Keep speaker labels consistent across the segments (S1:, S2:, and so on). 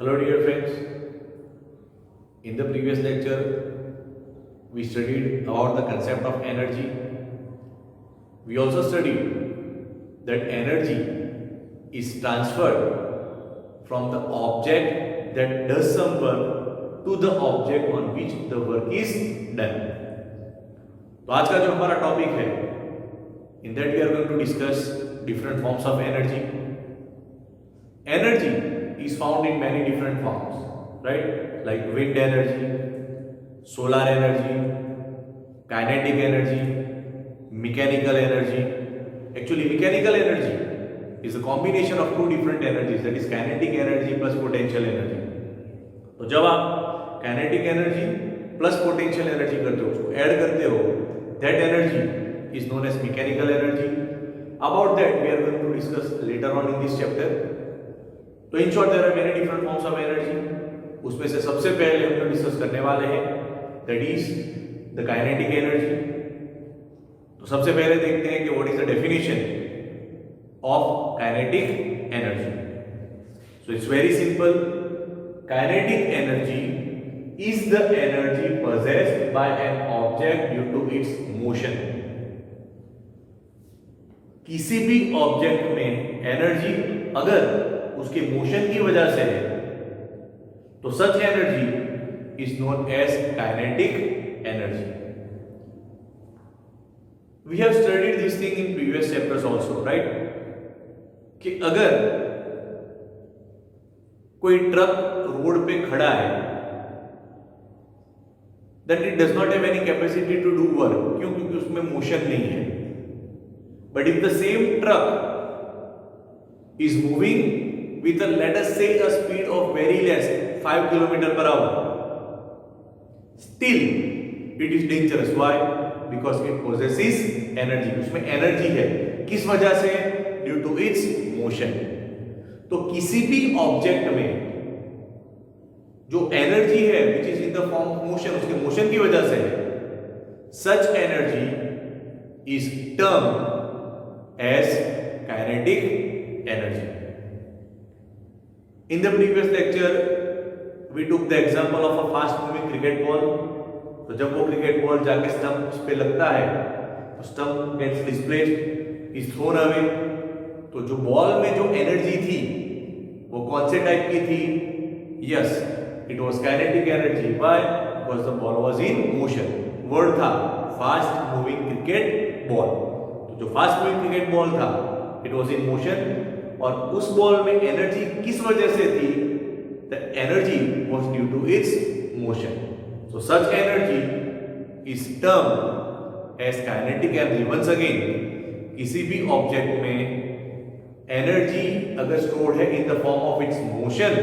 S1: Hello dear friends, in the previous lecture we studied about the concept of energy. We also studied that energy is transferred from the object that does some work to the object on which the work is done. तो आज का जो हमारा topic है, in that we are going to discuss different forms of energy. Energy is found in many different forms, right? Like wind energy, solar energy, kinetic energy, mechanical energy. Actually, mechanical energy is a combination of two different energies, that is kinetic energy plus potential energy. तो जब आप kinetic energy plus potential energy करते हो, उसको add करते हो, that energy is known as mechanical energy. About that we are going to discuss later on in this chapter. तो in short there are many different forms of energy. उसमें से सबसे पहले हम जो डिस्कस करने वाले हैं that is the kinetic energy. तो सबसे पहले देखते हैं कि what is the definition of kinetic energy. So it's very simple. Kinetic energy is the energy possessed by an object due to its motion. किसी भी ऑब्जेक्ट में एनर्जी अगर उसके मोशन की वजह से है तो सच energy is known as kinetic energy. We have studied this thing in previous chapters also, right? कि अगर कोई ट्रक रोड पे खड़ा है that it does not have any capacity to do work. क्यों? क्योंकि उसमें मोशन नहीं है. But if the same truck is moving with a, let us say, a speed of very less 5 km/h, still it is dangerous. Why? Because it possesses energy. उसमें energy है. किस वजह से? Due to its motion. तो किसी भी object में जो एनर्जी है which is in the form of motion, उसके मोशन की वजह से है, such energy is termed as kinetic energy. In the previous lecture we took the example of a fast moving cricket ball. तो जब वो क्रिकेट बॉल जाके stump पे लगता है तो stump gets displaced, is thrown away. तो जो बॉल में जो एनर्जी थी वो कौन से टाइप की थी? Yes, it was kinetic energy. Why? Because the ball was in motion. Word था फास्ट मूविंग क्रिकेट बॉल. तो जो फास्ट मूविंग क्रिकेट बॉल था इट वॉज इन मोशन. और उस बॉल में एनर्जी किस वजह से थी? The energy was due to its motion. So such energy is termed as kinetic energy. Once again, किसी भी ऑब्जेक्ट में एनर्जी अगर स्टोर्ड है in the form of its motion,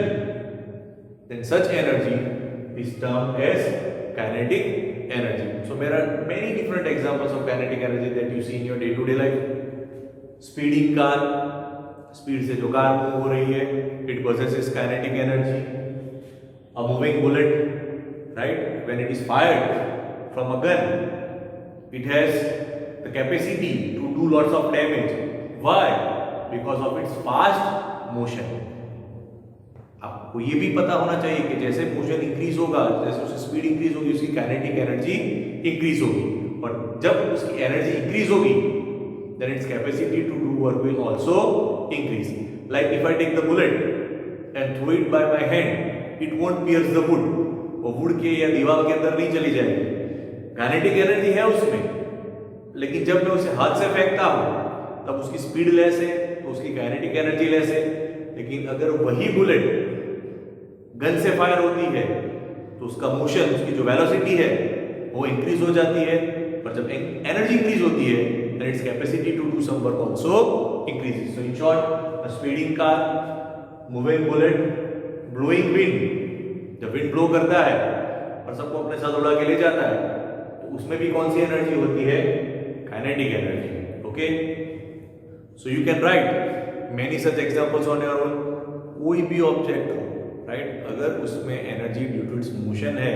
S1: then such energy is termed as kinetic energy. So there are many different examples of kinetic energy that you see in your day to day life. Speeding car, speed से जो car move हो रही है, it possesses kinetic energy. A moving bullet, right, when it is fired from a gun, it has the capacity to do lots of damage. Why? Because of its fast motion. आपको ये भी पता होना चाहिए कि जैसे मोशन इंक्रीज होगा, जैसे उसकी स्पीड इंक्रीज होगी, उसकी काइनेटिक एनर्जी इंक्रीज होगी. और जब उसकी एनर्जी इंक्रीज होगी then its capacity to do work will also increase. Like if I take the bullet and throw it by my hand, it won't pierce the wood. वो would के या दीवार के अंदर नहीं चली जाएगी. काइनेटिक एनर्जी है उसमें, लेकिन जब मैं उसे हाथ से फेंकता हूं तब उसकी स्पीड लेस है, तो उसकी काइनेटिक एनर्जी लेस है. लेकिन अगर वही बुलेट गन से फायर होती है तो उसका मोशन, उसकी जो वेलोसिटी है वो इंक्रीज हो जाती है. पर जब एनर्जी इंक्रीज होती है then its capacity to do some work also increases. So in short, a speeding car, moving bullet, blowing wind. जब wind blow करता है और सबको अपने साथ उड़ा के ले जाता है तो उसमें भी कौन सी एनर्जी होती है? Kinetic energy. Okay, so you can write many such examples on your own. कोई भी ऑब्जेक्ट हो, राइट, अगर उसमें energy due to its motion है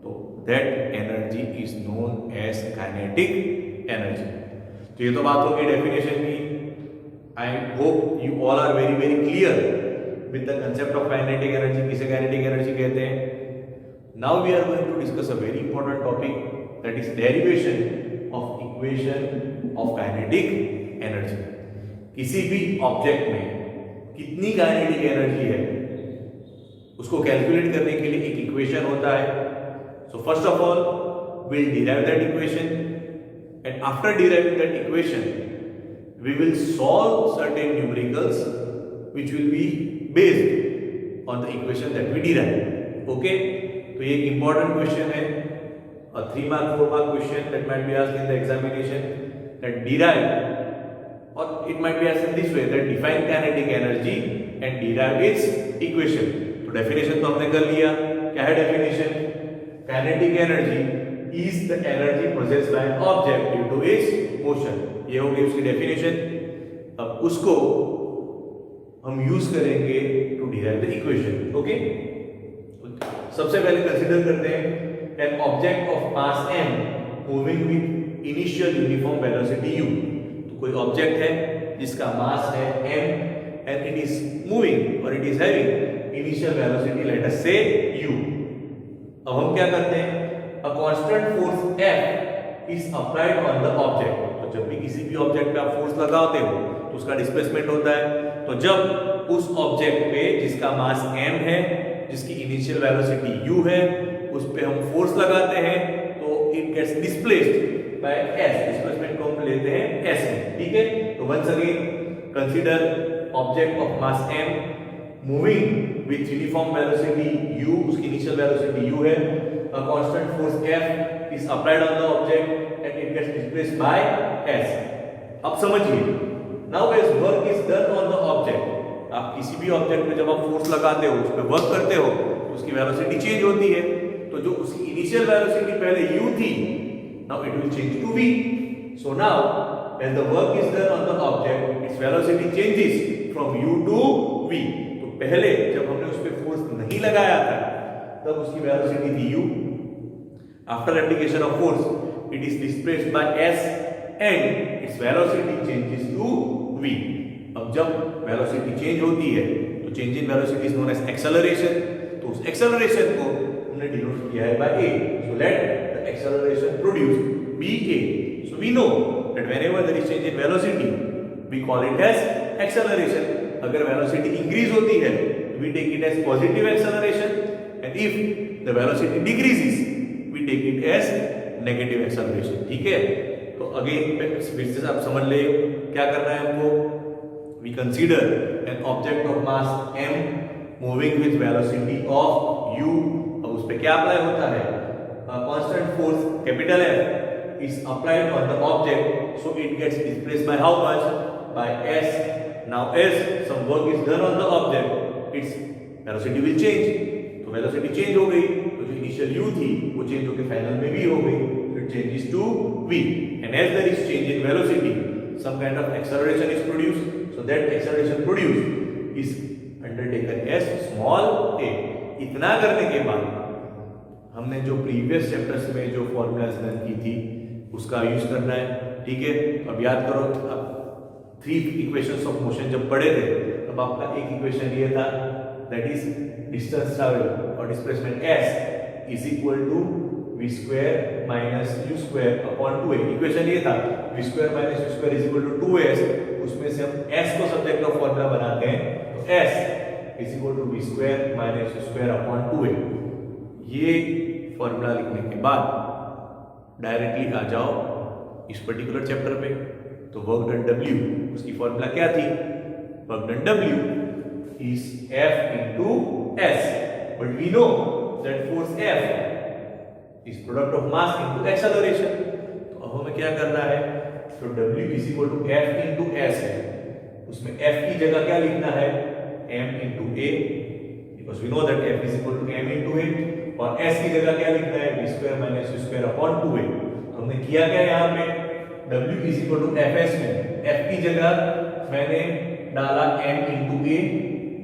S1: तो that energy is known as kinetic energy. तो ये तो बात होगी डेफिनेशन की. I hope you all are very very clear with the concept of kinetic energy. किसे kinetic energy कहते हैं? Now we are going to discuss a very important topic, that is derivation of equation of kinetic energy. किसी भी object में कितनी kinetic energy है उसको calculate करने के लिए एक इक्वेशन होता है. So first of all we'll derive that equation, and after deriving that equation we will solve certain numericals which will be based on the equation that we derive. Okay, तो ये एक important question है, a 3 mark 4 mark question that might be asked in the examination, that derive, or it might be asked in this way, that define kinetic energy and derive its equation. तो definition तो हमने कर लिया. क्या है definition? Kinetic energy is the energy possessed by an object due to its motion. ये होगी उसकी डेफिनेशन. अब उसको हम यूज करेंगे to derive the equation. Okay, सबसे पहले कंसीडर करते हैं an object of mass m moving with initial uniform velocity u. तो कोई ऑब्जेक्ट है जिसका मास है m and it is moving or it is having initial velocity, let us say u. अब हम क्या करते हैं? A constant force F is applied on the object. तो जब भी किसी भी ऑब्जेक्ट पे आप फोर्स लगाते हो तो उसका डिस्प्लेसमेंट होता है. तो जब उस ऑब्जेक्ट पे जिसका मास m है, जिसकी इनिशियल वेलोसिटी u है, उस पे हम फोर्स लगाते हैं तो it gets displaced by s. Displacement को हम लेते हैं s में. ठीक है, तो once again consider object of mass m moving with uniform velocity u. उसकी इनिशियल वेलोसिटी u है. A constant force F is applied on the object and it gets displaced by S. अब समझिए, now as work is done on the object, आप किसी भी object पे जब आप फोर्स लगाते हो, उस पे वर्क करते हो, तो उसकी वेलोसिटी चेंज होती है. तो जो उसकी इनिशियल वेलोसिटी पहले u थी, now it will change to v. So now as the work is done on the object, its velocity changes from u to v. तो पहले जब हमने उस पे फोर्स नहीं लगाया था तब उसकी वेलोसिटी थी u. After application of force, it is displaced by s and its velocity changes to v. अब जब वेलोसिटी चेंज होती है तो change in velocity is known as acceleration. तो उस एक्सेलरेशन को हमने डिनोट किया है by a. So let the acceleration produced be a. So we know that whenever there is change in velocity, we call it as acceleration. अगर velocity increase होती है, we take it as positive acceleration. And if the velocity decreases, we take it as negative acceleration. ठीक है, तो again फिर से आप समझ ले क्या करना है हमको. We consider an object of mass m moving with velocity of u. अब उस पे क्या अप्लाई होता है? A constant force capital F is applied on the object, so it gets displaced by how much? By s. Now as some work is done on the object, its velocity will change. तो velocity change हो गई, तो जो initial u थी वो change होकर final में v हो गई. It changes to v, and as there is change in velocity, some kind of acceleration is produced. So that acceleration produced is undertaken as small a. इतना करने के बाद हमने जो प्रीवियस चैप्टर्स में जो फॉर्मूलाज लर्न की थी उसका यूज करना है. ठीक है, अब याद करो, अब 3 इक्वेशंस ऑफ मोशन जब पढ़े थे तब आपका एक इक्वेशन ये था, that is distance travel or displacement s is equal to v square minus u square upon 2a. Equation ये था v square minus u square is equal to 2s. उसमें से हम s को सब्जेक्ट ऑफ फॉर्मूला बनाते हैं, तो s is equal to v square minus u square upon 2a. ये फॉर्मूला लिखने के बाद डायरेक्टली आ जाओ इस पर्टिकुलर चैप्टर पे. तो वर्क डन w, उसकी फॉर्मूला क्या थी? Work done w is F into S, but we know that force F is product of mass into acceleration. तो अब हमें क्या करना है? तो W is equal to F into S है, उसमें F की जगह क्या लिखना है? M into A, because we know that F is equal to M into A. और S की जगह क्या लिखना है? V square minus U square upon 2A. तो हमने किया क्या यहाँ पे? W is equal to Fs में F की जगह मैंने डाला M into A,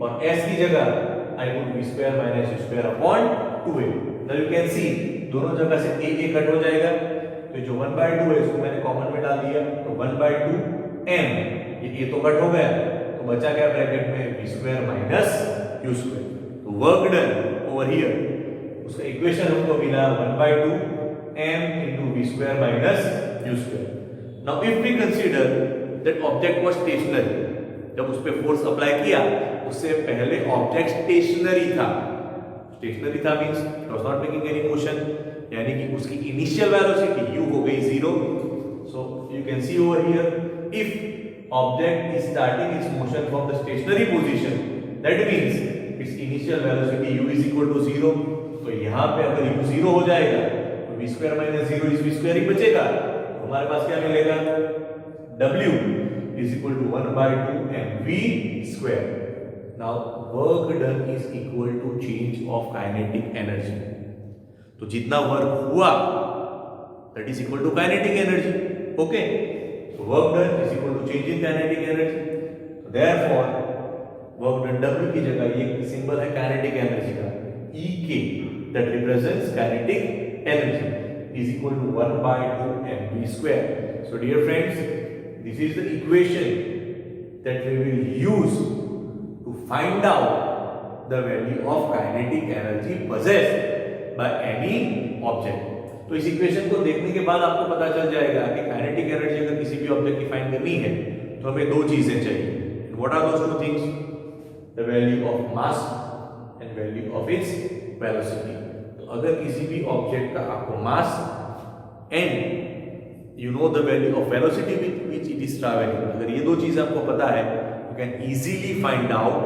S1: और s की जगह I put v square minus u square upon 2a. Now you can see दोनों जगह से a कट हो जाएगा, तो जो 1 by 2 है इसको मैंने कॉमन में डाल दिया, तो 1 by 2 m, ये a तो कट हो गया, तो तो बचा क्या ब्रैकेट में, v square minus u square. तो वर्क डन ओवर हियर, उसका इक्वेशन हमको मिला 1/2 m into v square minus u square. Now if we consider that object was stationary, जब उस पर फोर्स अप्लाई किया उससे पहले ऑब्जेक्ट स्टेशनरी था। स्टेशनरी था means it was not making any motion, यानी कि उसकी इनिशियल वेलोसिटी u हो गई 0। So you can see over here if object is starting its motion from the stationary position, that means its initial velocity u is equal to 0। तो यहां पे अगर u 0 हो जाएगा तो v square minus 0 is v square ही बचेगा। तो हमारे पास क्या मिलेगा, w is equal to 1/2 mv square. Now work done is equal to change of kinetic energy. तो जितना वर्क हुआ that is equal to kinetic energy. Okay, so work done is equal to change in kinetic energy. So therefore work done w की जगह ये symbol है kinetic energy का ek, that represents kinetic energy is equal to 1/2 mv square. So dear friends, this is the equation that we will use to find out the value of kinetic energy possessed by any object. तो इस equation को देखने के बाद आपको पता चल जाएगा कि काइनेटिक एनर्जी अगर किसी भी ऑब्जेक्ट की फाइंड करनी है तो हमें दो चीजें चाहिए। What are those two things? The value of mass and value of its velocity. तो अगर किसी भी ऑब्जेक्ट का आपको mass and you know the value of velocity with which it is traveling, अगर ये दो चीज आपको पता है you can easily find out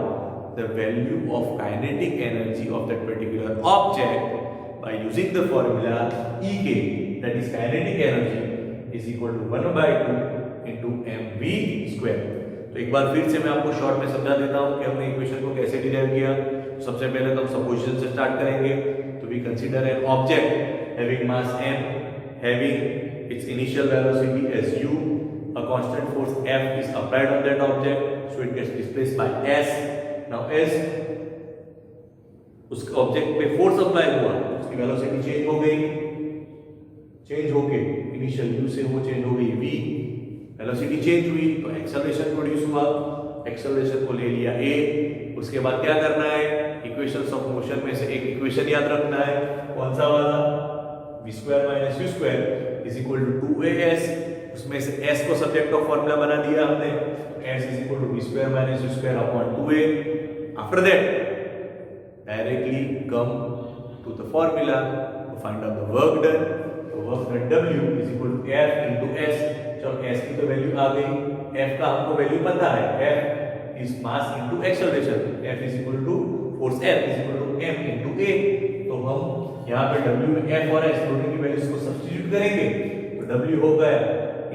S1: the value of kinetic energy of that particular object by using the formula ek, that is kinetic energy is equal to 1/2 into mv square. तो एक बार फिर से मैं आपको शॉर्ट में समझा देता हूं कि हमने इक्वेशन को कैसे डिराइव किया। सबसे पहले तो हम सपोजिशन से स्टार्ट करेंगे। तो we consider an object having mass m, having its initial velocity as u, a constant force F is applied on that object, so it gets displaced by s. Now as उस object पे force apply हुआ, उसकी velocity change हो गई, change होके initial u से वो change हो गई v, वेलोसिटी चेंज हुई तो एक्सेलरेशन प्रोड्यूस हुआ, एक्सेलरेशन को ले लिया a। उसके बाद क्या करना है, इक्वेशंस ऑफ मोशन में से एक इक्वेशन याद रखना है, कौन सा वाला, v square minus u square is equal to 2as, उसमें से s को सब्जेक्ट ऑफ फॉर्मूला बना दिया हमने, s is equal to v square minus u square upon 2a. After that directly come to the formula to find out the work done. तो work done w is equal to f into s। चलो s की तो value आ गई, f का हमको value पता है, f is mass into acceleration, f is equal to force F is equal to m into a। तो हम यहाँ पे w में f और s दोनों की वैल्यूज को सब्स्टिट्यूट करेंगे तो w हो गया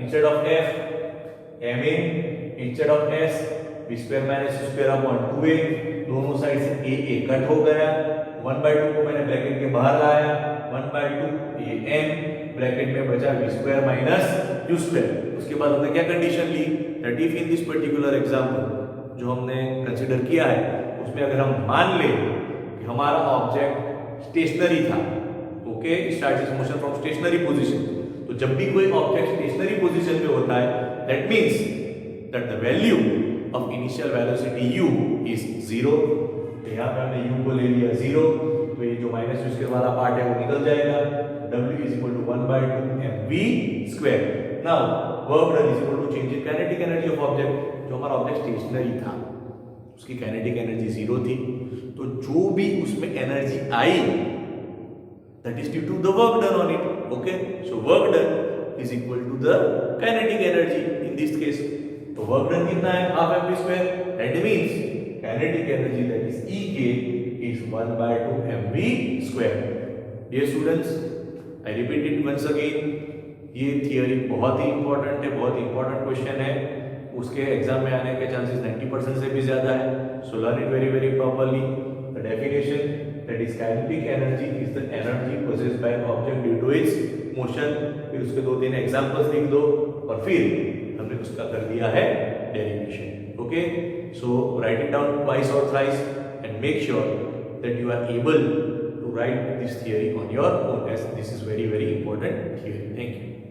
S1: instead of f ma, instead of s v square minus u square upon 2a। दोनों साइड से a कट हो गया, 1/2 को मैंने ब्रैकेट के बाहर लाया, 1/2 ये m, ब्रैकेट में बचा v square minus u square. उसके बाद हमने क्या कंडीशन ली, that if in this particular example जो हमने कंसीडर किया है उसमें अगर हम मान लें कि हमारा ऑब्जेक्ट स्टेशनरी था, okay, start its motion from stationary position. तो जब भी कोई ऑब्जेक्ट स्टेशनरी पोजीशन पे होता है that means that the value of initial velocity u is 0। तो यहाँ पे हमने u को ले लिया 0, तो ये जो माइनस u स्क्वायर वाला पार्ट है वो निकल जाएगा, w is equal to 1/2 mv square. Now work done is equal to change in kinetic energy of object. जो हमारा ऑब्जेक्ट स्टेशनरी था उसकी काइनेटिक एनर्जी 0 थी, तो जो भी उसमें energy I that is due to the work done on it. Okay, so work done is equal to the kinetic energy in this case. तो work done कितना है, half mv square, that means kinetic energy that is ek is 1/2 mv square. Dear students, I repeat it once again, ये theory बहुत ही important है, बहुत important question है, उसके exam में आने के चांसेस 90% से भी ज्यादा है। So learn it very very properly. The definition that is kinetic energy is the energy possessed by an object due to its motion। फिर उसके दो तीन एग्जांपल्स लिख दो और फिर हमने उसका कर दिया है derivation. Okay, so write it down twice और thrice and make sure that you are able to write this theory on your own, as this is very very important theory. Thank you.